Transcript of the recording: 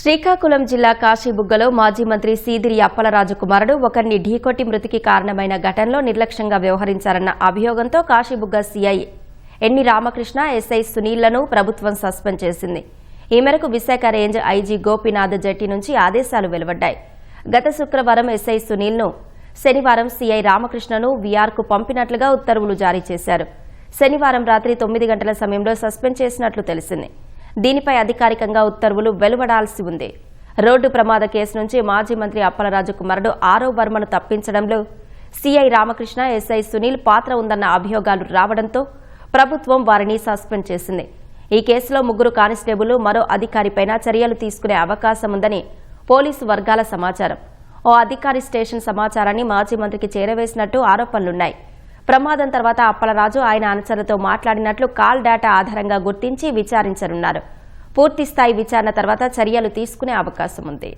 శ్రీకాకుళం జిల్లా కాశీబుగ్గలో మాజీ మంత్రి సీదిరి అప్పలరాజు కుమారుడు ఒకరిని ఢీకొట్టి మృతికి కారణమైన ఘటనలో నిర్లక్ష్యంగా వ్యవహరించారన్న అభియోగంతో కాశీబుగ్గ సీఐ ఎన్ని రామకృష్ణ ఎస్ఐ సునీల్లను ప్రభుత్వం సస్పెండ్ చేసింది. ఈ మేరకు విశాఖ రేంజ్ ఐజీ గోపీనాథ్ జెట్టి నుంచి ఆదేశాలు వెలువడ్డాయి. గత శుక్రవారం ఎస్ఐ సునీల్ను, శనివారం సీఐ రామకృష్ణను వీఆర్కు పంపినట్లుగా ఉత్తర్వులు జారీ చేశారు. శనివారం రాత్రి 9 గంటల సమయంలో సస్పెండ్ చేసినట్లు తెలిసింది. దీనిపై అధికారికంగా ఉత్తర్వులు వెలువడాల్సి ఉంది. రోడ్డు ప్రమాద కేసు నుంచి మాజీ మంత్రి అప్పలరాజు కుమారుడు ఆరవ్ వర్మను తప్పించడంలో సీఐ రామకృష్ణ, ఎస్ఐ సునీల్ పాత్ర ఉందన్న అభియోగాలు రావడంతో ప్రభుత్వం వారిని సస్పెండ్ చేసింది. ఈ కేసులో 3 కానిస్టేబుళ్లు, మరో అధికారిపైన చర్యలు తీసుకునే అవకాశం ఉందని పోలీసు వర్గాల సమాచారం. ఓ అధికారి స్టేషన్ సమాచారాన్ని మాజీ మంత్రికి చేరవేసినట్టు ఆరోపణలున్నాయి. ప్రమాదం తర్వాత అప్పలరాజు ఆయన అనుచరులతో మాట్లాడినట్లు కాల్ డేటా ఆధారంగా గుర్తించి విచారించనున్నారు. పూర్తిస్థాయి విచారణ తర్వాత చర్యలు తీసుకునే అవకాశం ఉంది.